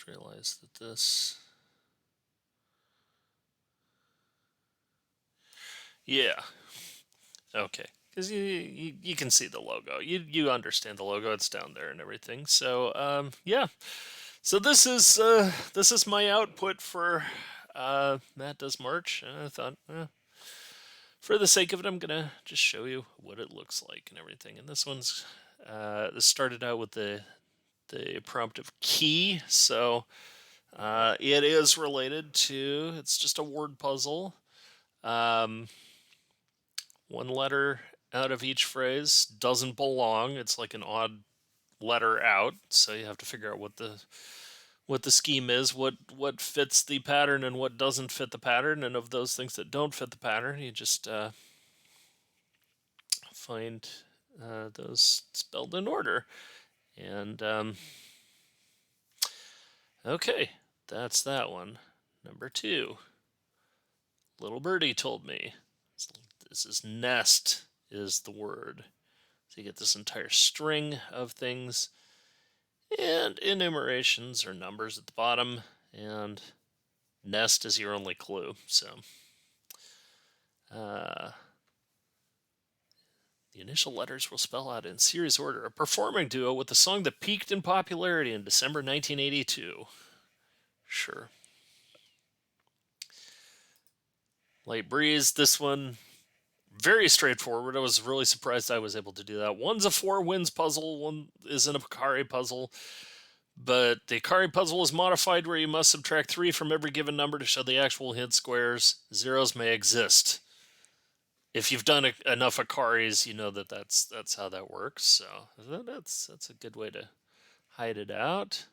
realize that this... Yeah. Okay. Because you can see the logo. You understand the logo. It's down there and everything. So yeah. So this is my output for Matt Does March. And I thought, for the sake of it, I'm gonna just show you what it looks like and everything. And this started out with the prompt of key. So it is related to... It's just a word puzzle. One letter out of each phrase doesn't belong. It's like an odd letter out, so you have to figure out what the scheme is, what fits the pattern and what doesn't fit the pattern. And of those things that don't fit the pattern, you just find those spelled in order. And okay, that's that one. Number 2. Little birdie told me. This is nest is the word. So you get this entire string of things, and enumerations or numbers at the bottom, and nest is your only clue. So the initial letters will spell out in series order a performing duo with a song that peaked in popularity in December 1982. Sure. Light breeze. This one, very straightforward. I was really surprised I was able to do that. One's a 4 wins puzzle, one isn't a Picari puzzle. But the Akari puzzle is modified where you must subtract 3 from every given number to show the actual hint squares. Zeros may exist. If you've done enough Akaris, you know that's how that works. So that's a good way to hide it out.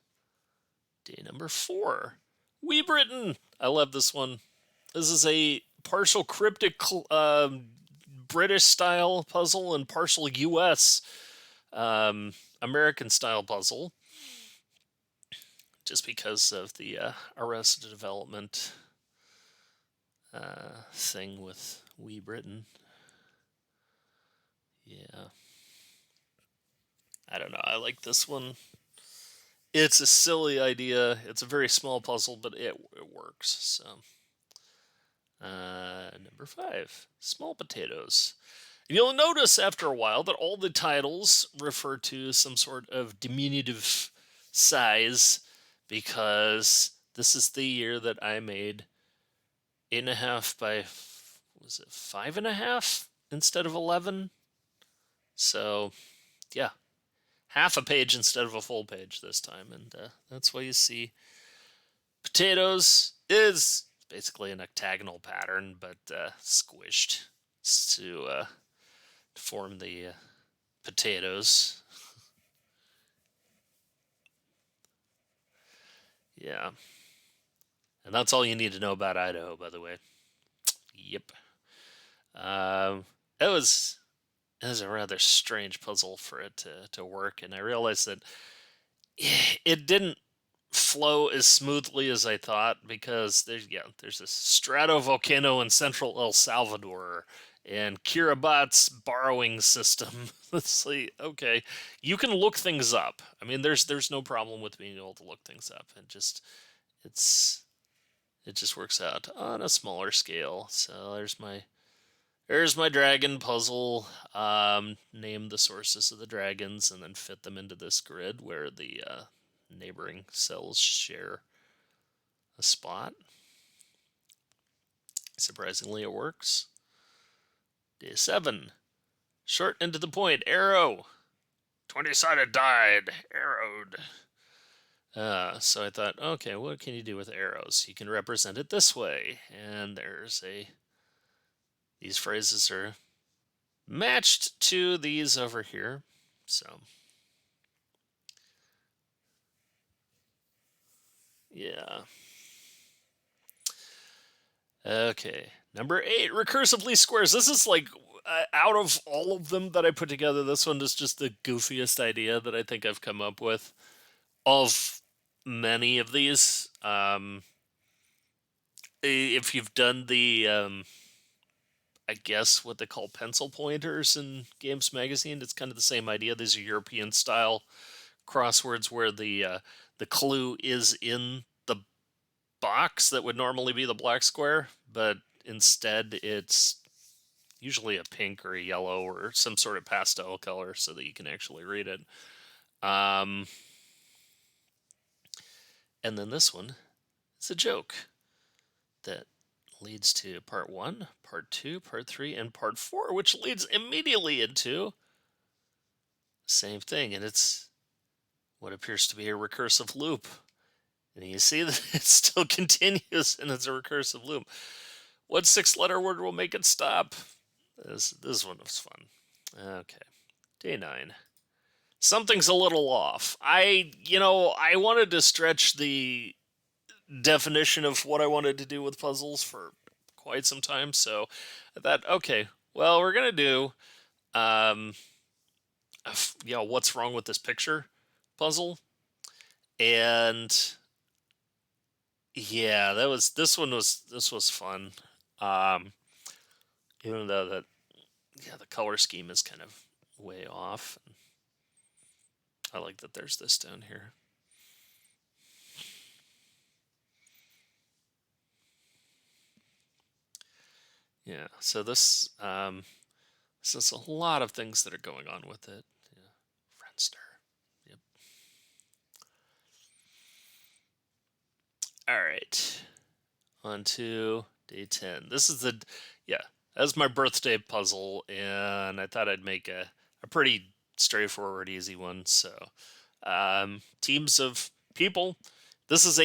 Day number 4. Wee Britain. I love this one. This is a partial cryptic British style puzzle and partial US American style puzzle. Just because of the Arrested Development thing with Wee Britain. Yeah. I don't know. I like this one. It's a silly idea. It's a very small puzzle, but it works. So, number 5, small potatoes. You'll notice after a while that all the titles refer to some sort of diminutive size, because this is the year that I made 8.5 by, was it 5.5 instead of 11? So, yeah, half a page instead of a full page this time, and that's why you see potatoes is basically an octagonal pattern, but squished to form the potatoes. Yeah. And that's all you need to know about Idaho, by the way. Yep. It was a rather strange puzzle for it to work, and I realized that it didn't flow as smoothly as I thought, because there's a stratovolcano in central El Salvador and Kirabat's borrowing system. It's like, okay, you can look things up. I mean, there's no problem with being able to look things up, and it just works out on a smaller scale. So there's my dragon puzzle. Name the sources of the dragons and then fit them into this grid where the neighboring cells share a spot. Surprisingly, it works. Day 7. Short and to the point. Arrow. 20-sided died. Arrowed. So I thought, okay, what can you do with arrows? You can represent it this way. And these phrases are matched to these over here. So, yeah. Okay. Number 8, recursive least squares. This is like, out of all of them that I put together, this one is just the goofiest idea that I think I've come up with of many of these. If you've done the, I guess what they call pencil pointers in Games Magazine, it's kind of the same idea. These are European style crosswords where the the clue is in the box that would normally be the black square, but instead it's usually a pink or a yellow or some sort of pastel color so that you can actually read it. And then this one is a joke that leads to part 1, part 2, part 3, and part 4, which leads immediately into the same thing, and it's what appears to be a recursive loop. And you see that it still continues, and it's a recursive loop. What 6-letter word will make it stop? This one was fun. Okay, day 9. Something's a little off. I wanted to stretch the definition of what I wanted to do with puzzles for quite some time, so I thought, okay, well, we're gonna do, um, what's wrong with this picture puzzle, and yeah, this was fun. Um, Even though the color scheme is kind of way off. I like that there's this down here. Yeah, so this is a lot of things that are going on with it. Yeah, Friendster. Yep. All right, on to day 10. This is that's my birthday puzzle, and I thought I'd make a pretty straightforward, easy one. So, teams of people. This is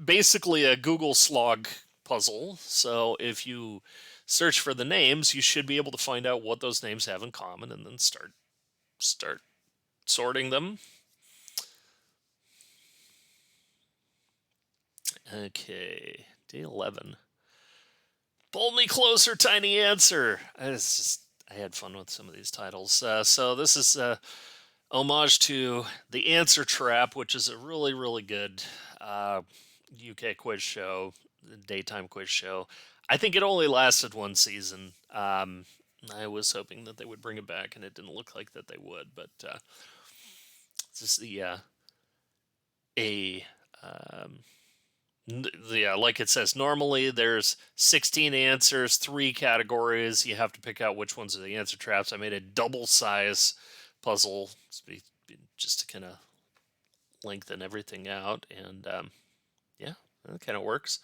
basically a Google slog puzzle. So if you search for the names, you should be able to find out what those names have in common, and then start sorting them. Okay, day 11. Pull me closer, tiny answer. I had fun with some of these titles. So this is homage to The Answer Trap, which is a really, really good UK quiz show, daytime quiz show. I think it only lasted one season. I was hoping that they would bring it back, and it didn't look like that they would. But this is like it says, normally there's 16 answers, 3 categories. You have to pick out which ones are the answer traps. I made a double size puzzle just to kind of lengthen everything out, and yeah, that kind of works.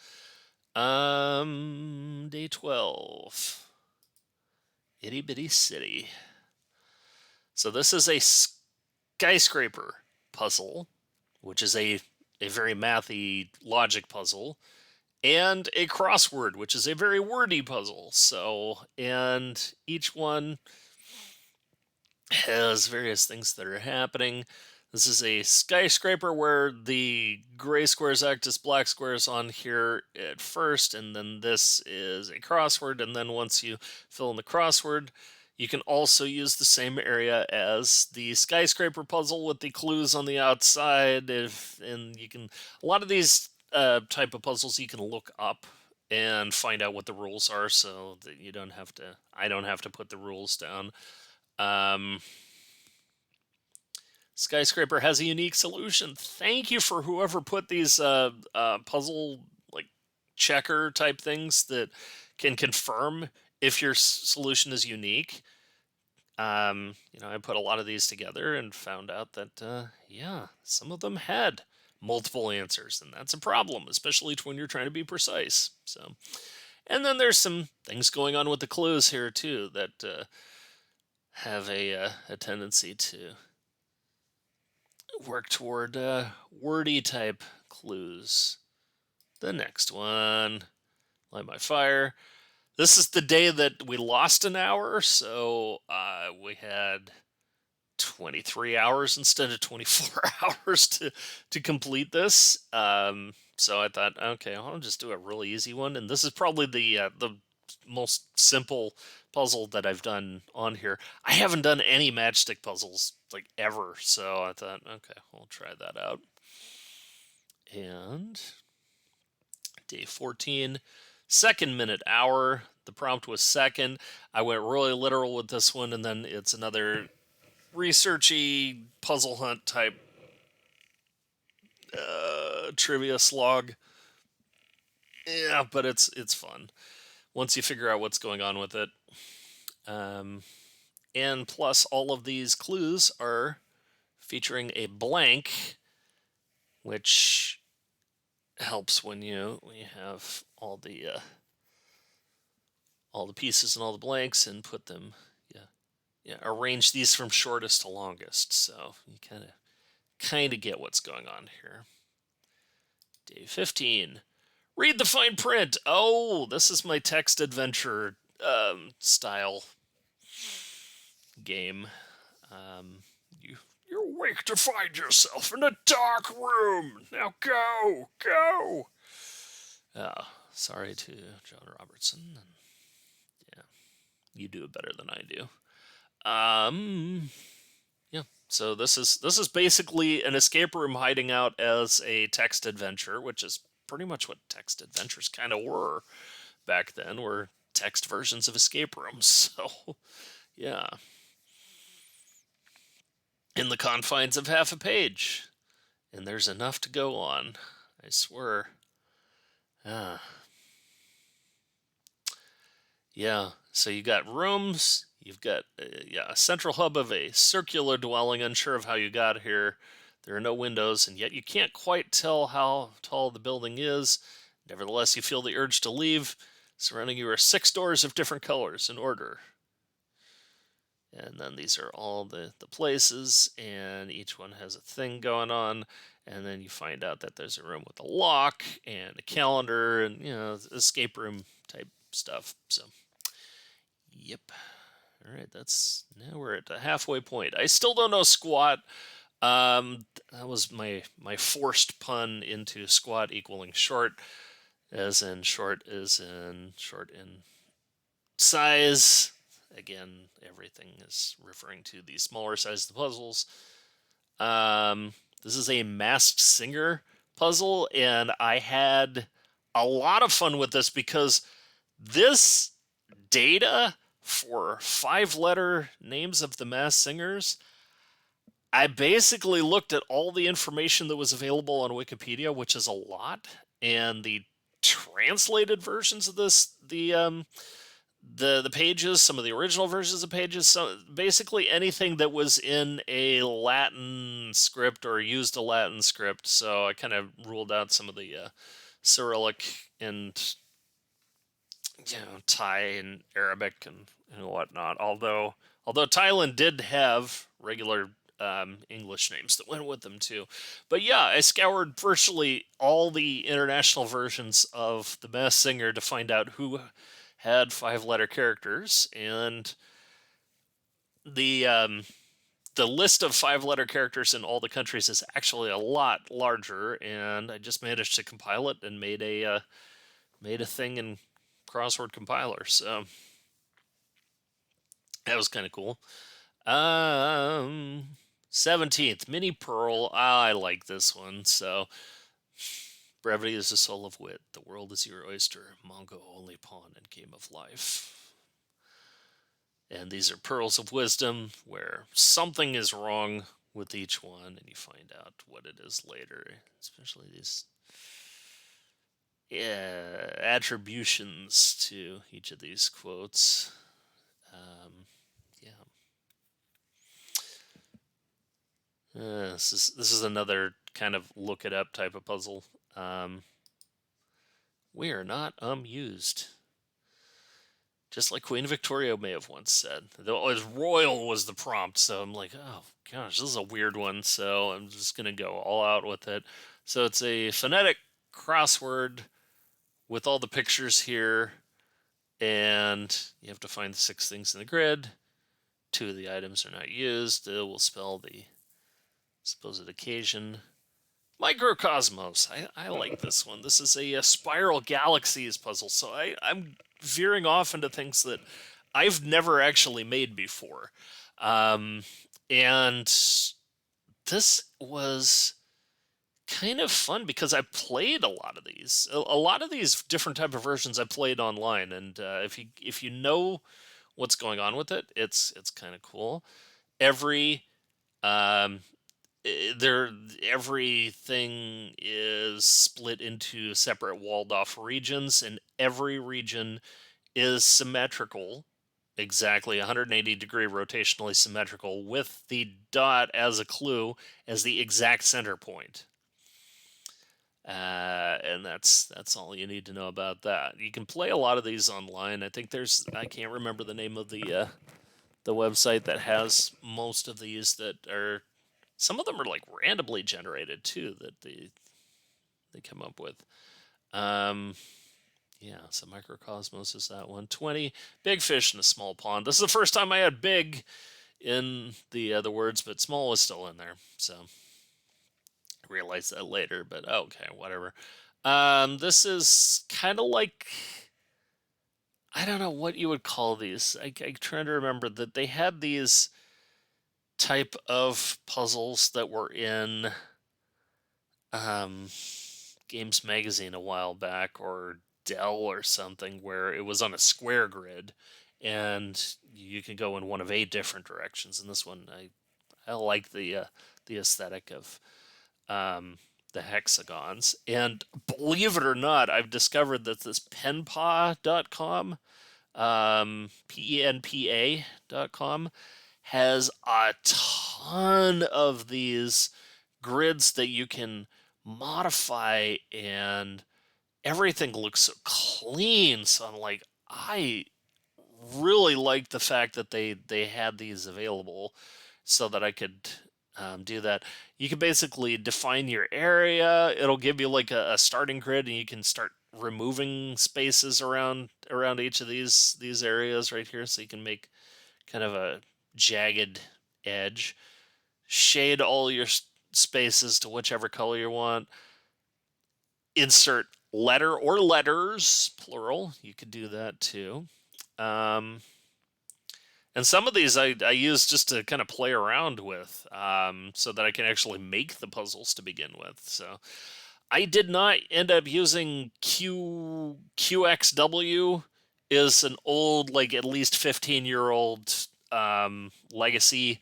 Day 12. Itty Bitty City. So this is a skyscraper puzzle, which is a very mathy logic puzzle, and a crossword, which is a very wordy puzzle. So, and each one has various things that are happening. This is a skyscraper where the gray squares act as black squares on here at first, and then this is a crossword, and then once you fill in the crossword, you can also use the same area as the skyscraper puzzle with the clues on the outside. And you can, a lot of these type of puzzles you can look up and find out what the rules are, so that I don't have to put the rules down. Skyscraper has a unique solution. Thank you for whoever put these puzzle like checker type things that can confirm if your solution is unique. I put a lot of these together and found out that some of them had multiple answers, and that's a problem, especially when you're trying to be precise. So, and then there's some things going on with the clues here too that have a tendency to work toward wordy type clues. The next one, light my fire. This is the day that we lost an hour, so we had 23 hours instead of 24 hours to complete this. So I thought, okay, I'll just do a really easy one, and this is probably the most simple puzzle that I've done on here. I haven't done any matchstick puzzles like ever, so I thought, okay, we'll try that out. And day 14, second minute hour. The prompt was second. I went really literal with this one, and then it's another researchy puzzle hunt type trivia slog. Yeah, but it's fun once you figure out what's going on with it. Um, and plus, all of these clues are featuring a blank, which helps when you have all the pieces and all the blanks and put them, arrange these from shortest to longest. So you kind of get what's going on here. Day 15. Read the fine print. Oh, this is my text adventure style game. You're awake to find yourself in a dark room. Now go. Sorry to John Robertson. Yeah, you do it better than I do. Yeah. So this is basically an escape room hiding out as a text adventure, which is pretty much what text adventures kind of were back then. Were text versions of escape rooms. So, yeah. In the confines of half a page, and there's enough to go on. I swear. Yeah. So you got rooms. You've got a central hub of a circular dwelling. Unsure of how you got here. There are no windows, and yet you can't quite tell how tall the building is. Nevertheless, you feel the urge to leave. Surrounding you are 6 doors of different colors in order. And then these are all the places, and each one has a thing going on. And then you find out that there's a room with a lock and a calendar and, escape room type stuff. So, yep. All right, now we're at the halfway point. I still don't know squat. That was my forced pun into squat equaling short, as in short in size. Again, everything is referring to the smaller size of the puzzles. This is a Masked Singer puzzle, and I had a lot of fun with this because this data for 5-letter names of the Masked Singers, I basically looked at all the information that was available on Wikipedia, which is a lot, and the translated versions of this, the pages, some of the original versions of pages, so basically anything that was in a Latin script or used a Latin script. So I kind of ruled out some of the Cyrillic and Thai and Arabic and whatnot. Although Thailand did have regular English names that went with them too. But yeah, I scoured virtually all the international versions of The Masked Singer to find out who had 5-letter characters, and the list of 5-letter characters in all the countries is actually a lot larger. And I just managed to compile it and made a thing in crossword compiler. So that was kind of cool. 17th, Mini Pearl. I like this one. So, brevity is the soul of wit. The world is your oyster. Mongo only pawn in game of life. And these are pearls of wisdom where something is wrong with each one, and you find out what it is later. Especially these attributions to each of these quotes. This is another kind of look it up type of puzzle. We are not amused. Just like Queen Victoria may have once said. Though as royal was the prompt, so I'm like, oh gosh, this is a weird one, so I'm just gonna go all out with it. So it's a phonetic crossword with all the pictures here, and you have to find the 6 things in the grid. 2 of the items are not used. We'll spell the supposed occasion. Microcosmos. I like this one. This is a Spiral Galaxies puzzle, so I'm veering off into things that I've never actually made before. And this was kind of fun because I played a lot of these. A lot of these different type of versions I played online, and if you know what's going on with it, it's kind of cool. Every there everything is split into separate walled off regions, and every region is symmetrical, exactly 180-degree rotationally symmetrical, with the dot as a clue as the exact center point. And that's all you need to know about that. You can play a lot of these online. I think I can't remember the name of the website that has most of these. That are Some of them are like randomly generated too, that they come up with. Um, yeah, so Microcosmos is that one. 20 big fish in a small pond. This is the first time I had big in the words, but small was still in there. So I realized that later, but okay, whatever. This is kind of like, I don't know what you would call these. I'm trying to remember that they had these type of puzzles that were in um, Games Magazine a while back, or Dell or something, where it was on a square grid, and you can go in one of 8 different directions. And this one, I like the aesthetic of um, the hexagons. And believe it or not, I've discovered that this penpa.com, penpa.com, has a ton of these grids that you can modify, and everything looks so clean. So I'm like, I really like the fact that they had these available so that I could do that. You can basically define your area. It'll give you like a starting grid, and you can start removing spaces around each of these areas right here, so you can make kind of a jagged edge. Shade all your spaces to whichever color you want. Insert letter or letters, plural. You could do that too. Um, and some of these I use just to kind of play around with, so that I can actually make the puzzles to begin with. So I did not end up using QXW. Is an old, like at least 15-year-old legacy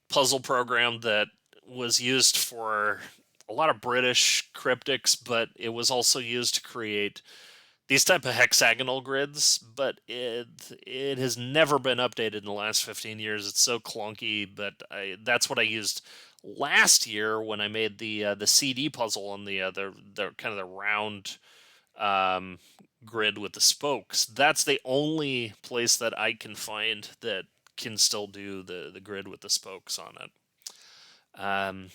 puzzle program that was used for a lot of British cryptics, but it was also used to create these type of hexagonal grids. But it has never been updated in the last 15 years. It's so clunky, but that's what I used last year when I made the CD puzzle on the kind of the round um, grid with the spokes. That's the only place that I can find that can still do the grid with the spokes on it. Um,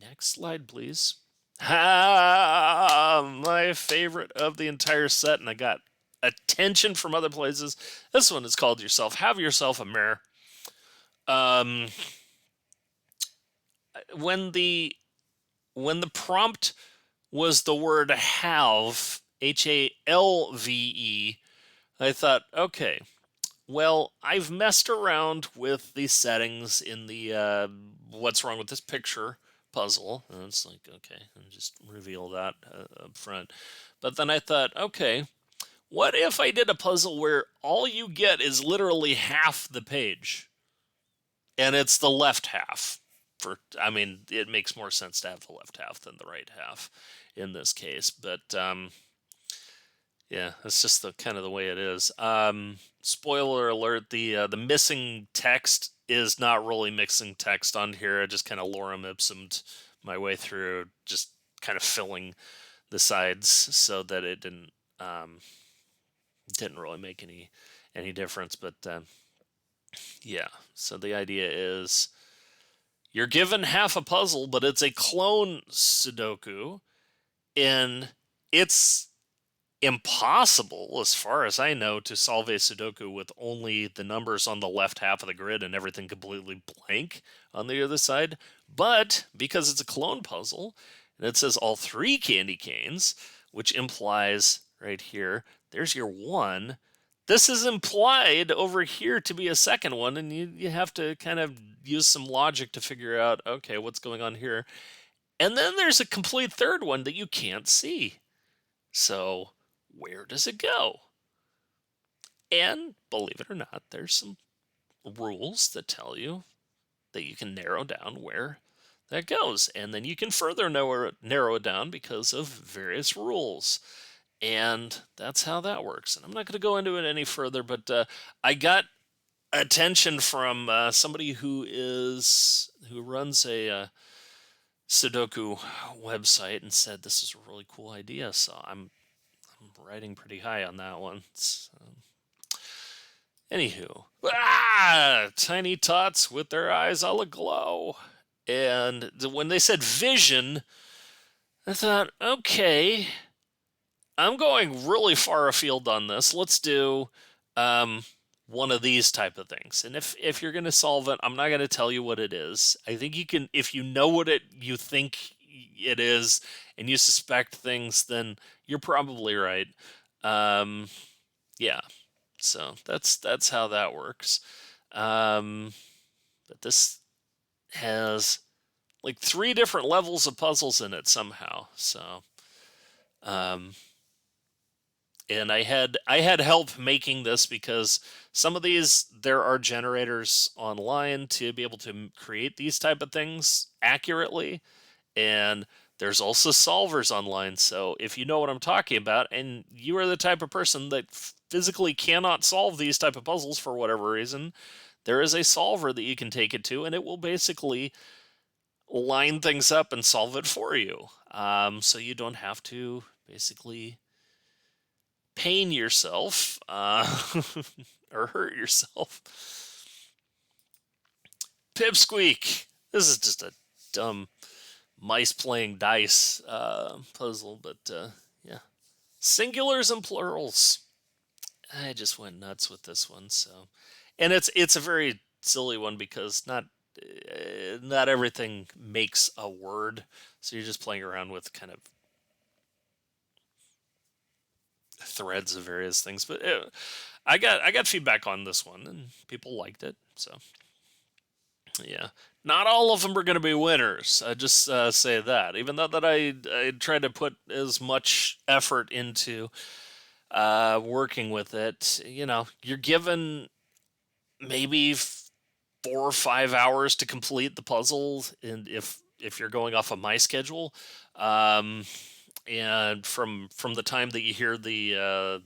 Next slide, please. My favorite of the entire set, and I got attention from other places. This one is called Yourself. Have yourself a mirror. Um, when the prompt was the word have, HALVE, I thought, okay, well, I've messed around with the settings in the what's wrong with this picture puzzle. And it's like, okay, and just reveal that up front. But then I thought, okay, what if I did a puzzle where all you get is literally half the page, and it's the left half? I mean, it makes more sense to have the left half than the right half in this case. But yeah, that's just the kind of the way it is. Spoiler alert: the missing text is not really missing text on here. I just kind of lorem ipsum'd my way through, just kind of filling the sides so that it didn't really make any difference. But yeah, so the idea is you're given half a puzzle, but it's a clone Sudoku, and it's impossible, as far as I know, to solve a Sudoku with only the numbers on the left half of the grid and everything completely blank on the other side. But because it's a clone puzzle, and it says all 3 candy canes, which implies right here, there's your 1. This is implied over here to be a second one, and you have to kind of use some logic to figure out, okay, what's going on here. And then there's a complete third one that you can't see. So where does it go? And believe it or not, there's some rules that tell you that you can narrow down where that goes. And then you can further narrow it down because of various rules. And that's how that works. And I'm not going to go into it any further, but I got attention from somebody who runs a Sudoku website and said this is a really cool idea. So I'm riding pretty high on that one. Anywho, tiny tots with their eyes all aglow. And when they said vision, I thought, okay, I'm going really far afield on this. Let's do one of these type of things. And if you're going to solve it, I'm not going to tell you what it is. I think you can, if you know what you think it is, and you suspect things, then you're probably right. Yeah. So that's how that works. But this has like 3 different levels of puzzles in it somehow. So, um, and I had help making this because some of these there are generators online to be able to create these type of things accurately, and there's also solvers online. So if you know what I'm talking about and you are the type of person that physically cannot solve these type of puzzles for whatever reason, there is a solver that you can take it to, and it will basically line things up and solve it for you. So you don't have to basically pain yourself or hurt yourself. Pipsqueak. This is just a dumb mice playing dice puzzle, but yeah. Singulars and plurals. I just went nuts with this one. So, and it's a very silly one because not everything makes a word. So you're just playing around with kind of threads of various things. But I got feedback on this one, and people liked it. So yeah, not all of them are going to be winners. I just say that. Even though that I tried to put as much effort into working with it, you're given maybe 4 or 5 hours to complete the puzzle, and if you're going off of my schedule, um, and from the time that you hear the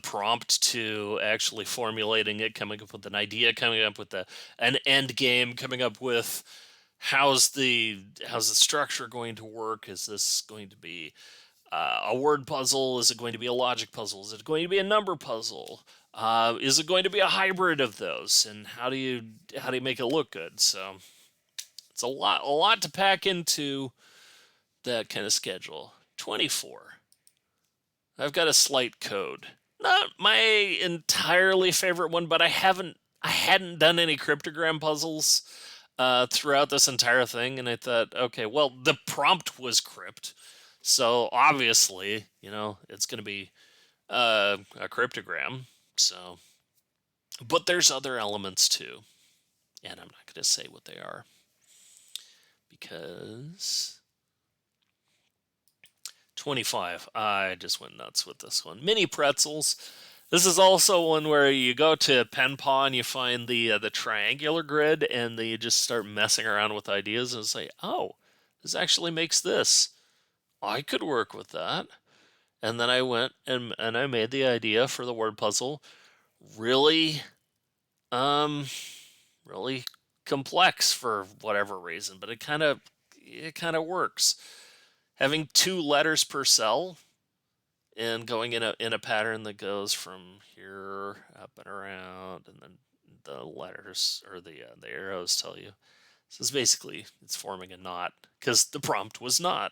prompt to actually formulating it, coming up with an idea, coming up with an end game, coming up with how's the structure going to work? Is this going to be a word puzzle? Is it going to be a logic puzzle? Is it going to be a number puzzle? Is it going to be a hybrid of those? And how do you make it look good? So it's a lot to pack into that kind of schedule. 24. I've got a slight code. Not my entirely favorite one, but I hadn't done any cryptogram puzzles throughout this entire thing, and I thought, okay, well, the prompt was crypt, so obviously, it's going to be a cryptogram. So, but there's other elements too, and I'm not going to say what they are because 25. I just went nuts with this one. Mini pretzels. This is also one where you go to Penpaw and you find the triangular grid, and then you just start messing around with ideas and say, oh, this actually makes this. I could work with that. And then I went and I made the idea for the word puzzle really, um, really complex for whatever reason, but it kind of works. Having 2 letters per cell and going in a pattern that goes from here up and around, and then the letters or the arrows tell you. So it's forming a knot because the prompt was knot.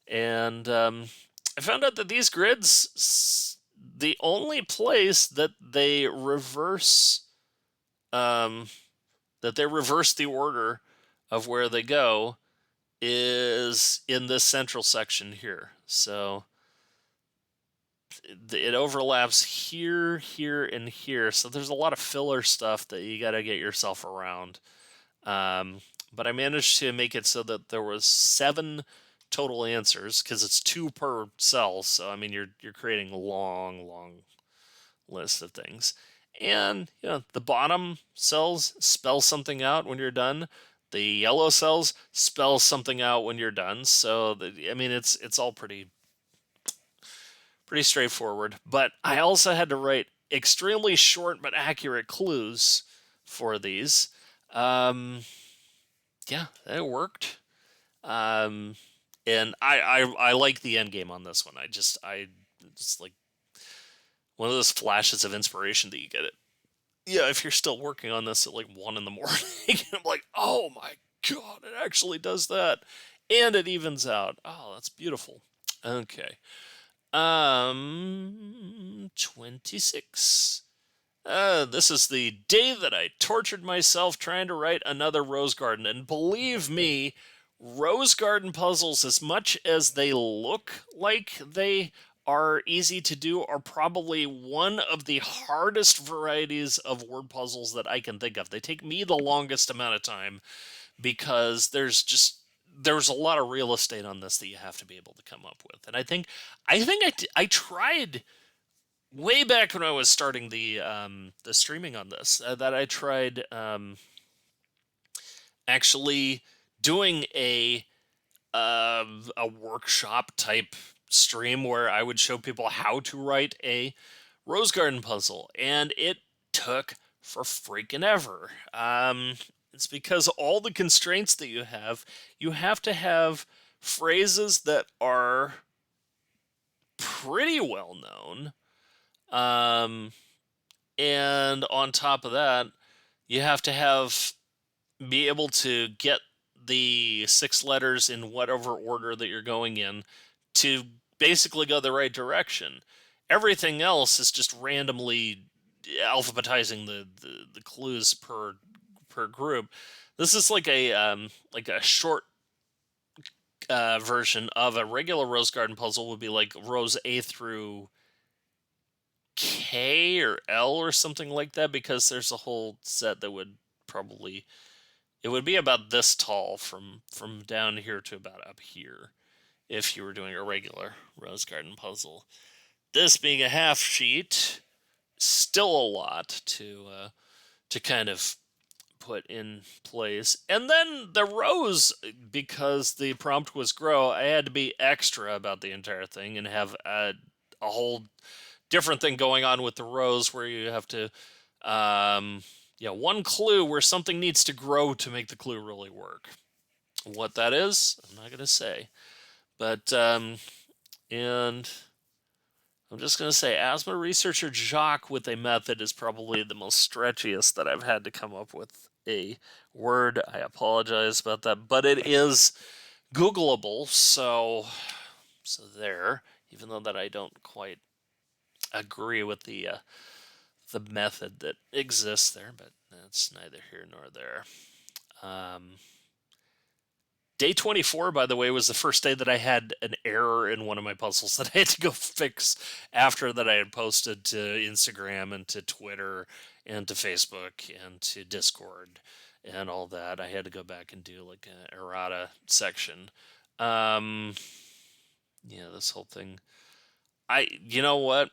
And I found out that these grids, the only place um, that they reverse the order of where they go is in this central section here. So it overlaps here, here, and here. So there's a lot of filler stuff that you got to get yourself around. But I managed to make it so that there was 7 total answers because it's 2 per cell. So I mean, you're creating a long list of things. And the bottom cells spell something out when you're done. The yellow cells spell something out when you're done. So I mean, it's all pretty straightforward. But I also had to write extremely short but accurate clues for these. Um, yeah, it worked. Um, and I like the end game on this one. I just like one of those flashes of inspiration that you get. It yeah, if you're still working on this at like 1 in the morning, I'm like, oh my god, it actually does that, and it evens out. Oh, that's beautiful. Okay, 26. This is the day that I tortured myself trying to write another Rose Garden. And believe me, Rose Garden puzzles, as much as they look like they are easy to do, are probably one of the hardest varieties of word puzzles that I can think of. They take me the longest amount of time because there's a lot of real estate on this that you have to be able to come up with. And I tried way back when I was starting the streaming on this, that I tried actually doing a workshop type stream where I would show people how to write a Rose Garden puzzle, and it took for freaking ever. It's because all the constraints that you have to have phrases that are pretty well known. Um, and on top of that, you have to be able to get the 6 letters in whatever order that you're going in to basically go the right direction. Everything else is just randomly alphabetizing the clues per group. This is like a short version of a regular Rose Garden puzzle. Would be like rows A through K or L or something like that, because there's a whole set that would probably, it would be about this tall from down here to about up here if you were doing a regular Rose Garden puzzle. This being a half sheet, still a lot to kind of put in place. And then the rows, because the prompt was grow, I had to be extra about the entire thing and have a whole different thing going on with the rows where you have to one clue where something needs to grow to make the clue really work. What that is, I'm not going to say. But and I'm just going to say, asthma researcher Jacques with a method is probably the most stretchiest that I've had to come up with a word. I apologize about that, but it is Googleable, so there. Even though that I don't quite agree with the method that exists there, but that's neither here nor there. Day 24, by the way, was the first day that I had an error in one of my puzzles that I had to go fix after that I had posted to Instagram and to Twitter and to Facebook and to Discord and all that. I had to go back and do like an errata section. This whole thing. You know what?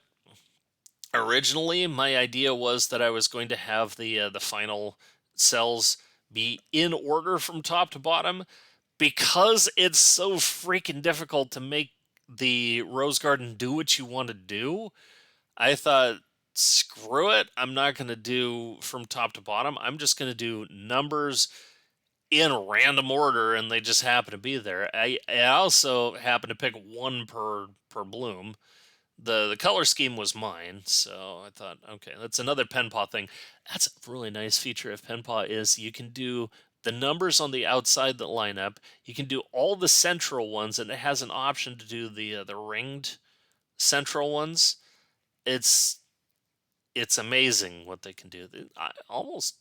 Originally, my idea was that I was going to have the final cells be in order from top to bottom, because it's so freaking difficult to make the Rose Garden do what you want to do. I thought, screw it, I'm not going to do from top to bottom. I'm just going to do numbers in random order, and they just happen to be there. I also happen to pick one per bloom. The color scheme was mine, so I thought, okay, that's another pen paw thing. That's a really nice feature of pen paw, is you can do the numbers on the outside that line up. You can do all the central ones, and it has an option to do the ringed central ones. It's amazing what they can do. It almost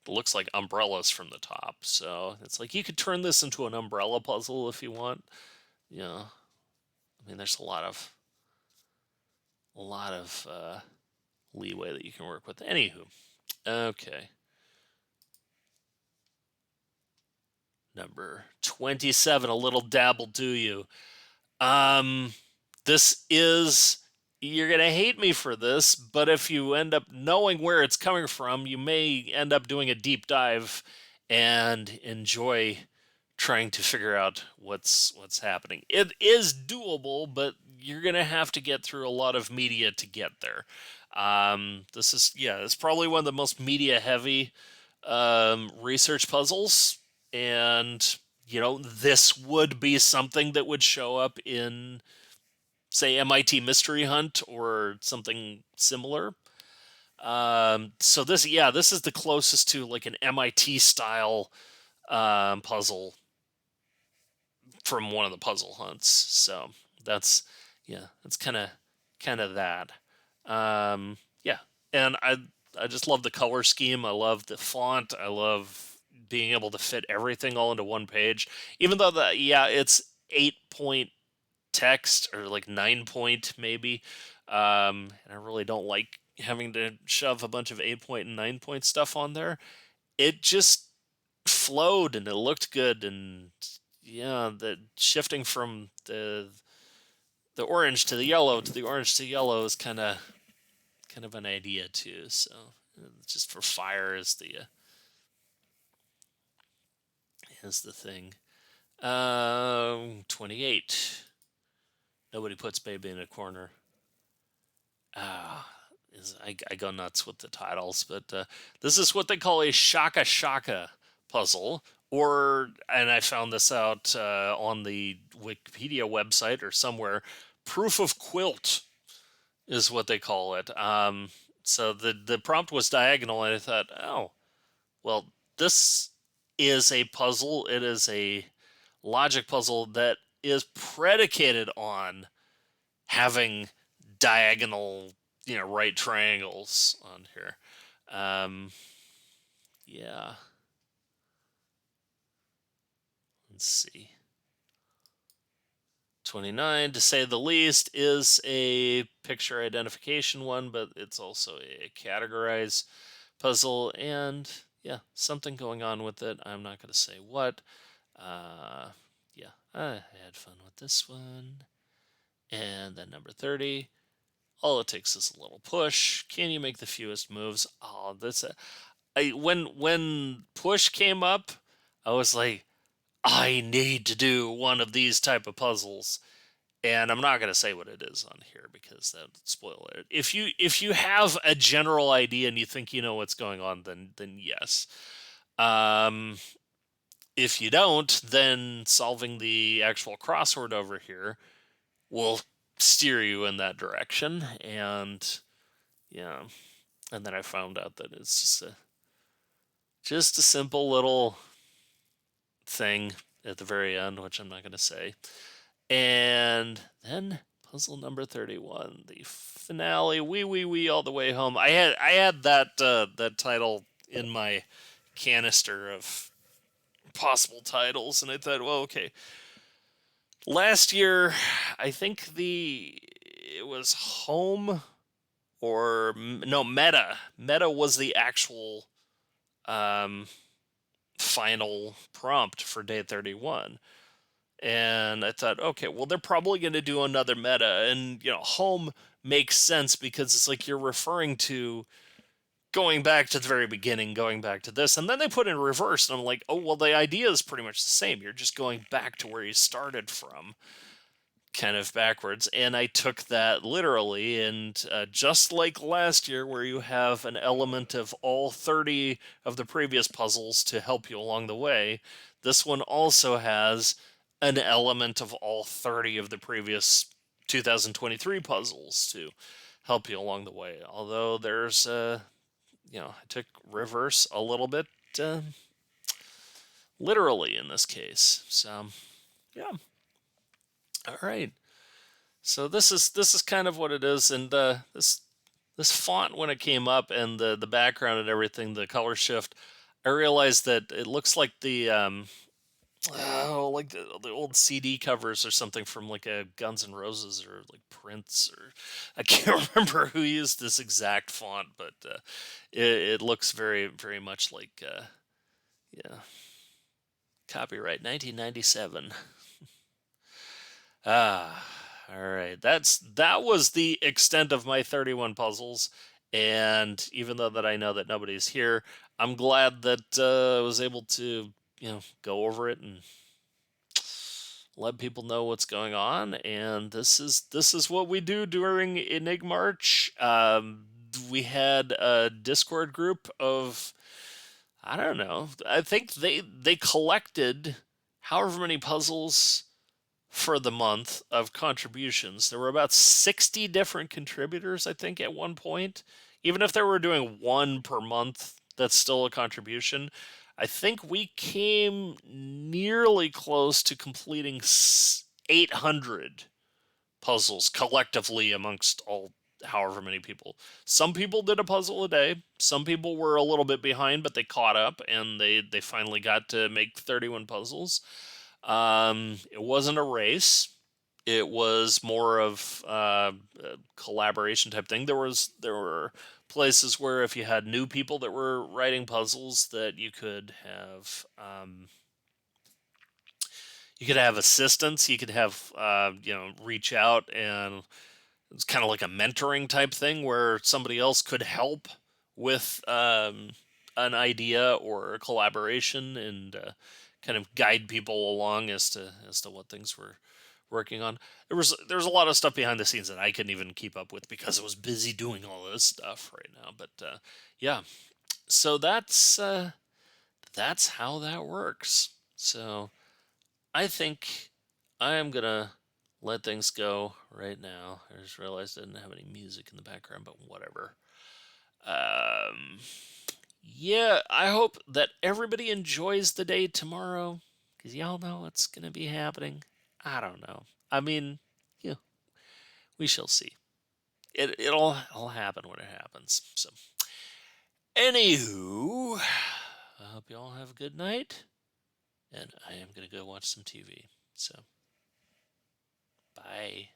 looks like umbrellas from the top. So it's like you could turn this into an umbrella puzzle if you want. I mean, there's a lot of leeway that you can work with. Anywho, okay. Number 27, a little dabble do you. This is, you're going to hate me for this, but if you end up knowing where it's coming from, you may end up doing a deep dive and enjoy trying to figure out what's happening. It is doable, but you're gonna have to get through a lot of media to get there. This is it's probably one of the most media heavy research puzzles, and this would be something that would show up in, say, MIT Mystery Hunt or something similar. So this is the closest to like an MIT style puzzle from one of the puzzle hunts. So that's that's kind of that. Yeah, and I just love the color scheme. I love the font. I love being able to fit everything all into one page. Even though it's 8-point text or like 9-point maybe, and I really don't like having to shove a bunch of 8-point and 9-point stuff on there. It just flowed and it looked good, and the shifting from the orange to the yellow to the orange to yellow is kind of an idea too. So just for fire is the thing. 28. Nobody puts baby in a corner. I go nuts with the titles, but this is what they call a shaka shaka puzzle, and I found this out on the Wikipedia website or somewhere. Proof of quilt is what they call it. So the prompt was diagonal, and I thought, oh, well, this is a puzzle. It is a logic puzzle that is predicated on having diagonal, right triangles on here. Yeah. Let's see. 29, to say the least, is a picture identification one, but it's also a categorize puzzle, and something going on with it. I'm not going to say what. Yeah, I had fun with this one. And then number 30, all it takes is a little push. Can you make the fewest moves? Oh, when push came up, I was like, I need to do one of these type of puzzles. And I'm not going to say what it is on here because that would spoil it. If you have a general idea and you think you know what's going on, then yes. If you don't, then solving the actual crossword over here will steer you in that direction. And yeah, and then I found out that it's just a simple little thing at the very end, which I'm not going to say. And then puzzle number 31, the finale, wee all the way home. I had that title in my canister of possible titles, and I thought, well, okay. Last year, I think it was Home or no, Meta. Meta was the actual final prompt for day 31. And I thought, okay, well, they're probably going to do another meta. And, home makes sense because it's like you're referring to going back to the very beginning, going back to this. And then they put in reverse. And I'm like, oh, well, the idea is pretty much the same. You're just going back to where you started from, kind of backwards. And I took that literally. And just like last year, where you have an element of all 30 of the previous puzzles to help you along the way, this one also has an element of all 30 of the previous 2023 puzzles to help you along the way. Although there's, I took reverse a little bit literally in this case. So, yeah. All right. So this is kind of what it is, and this font, when it came up and the background and everything, the color shift, I realized that it looks like like the old CD covers or something from like a Guns N' Roses or like Prince, or I can't remember who used this exact font, but it looks very very much like copyright 1997. Ah, all right. That was the extent of my 31 puzzles, and even though that I know that nobody's here, I'm glad that I was able to, go over it and let people know what's going on. And this is what we do during EnigMarch. We had a Discord group of, I don't know. I think they collected however many puzzles for the month of contributions. There were about 60 different contributors, I think, at one point. Even if they were doing one per month, that's still a contribution. I think we came nearly close to completing 800 puzzles collectively amongst all however many people. Some people did a puzzle a day. Some people were a little bit behind, but they caught up and they finally got to make 31 puzzles. It wasn't a race. It was more of a collaboration type thing. There were places where if you had new people that were writing puzzles, that you could have assistance. You could have reach out, and it's kind of like a mentoring type thing where somebody else could help with an idea or a collaboration, and kind of guide people along as to what things were working on. There was a lot of stuff behind the scenes that I couldn't even keep up with because I was busy doing all this stuff right now. But yeah, so that's how that works. So I think I am gonna let things go right now. I just realized I didn't have any music in the background, but whatever. Um, yeah, I hope that everybody enjoys the day tomorrow, because y'all know what's gonna be happening. I don't know. I mean, yeah, we shall see. It'll happen when it happens. So, anywho, I hope y'all have a good night, and I am gonna go watch some TV. So, bye.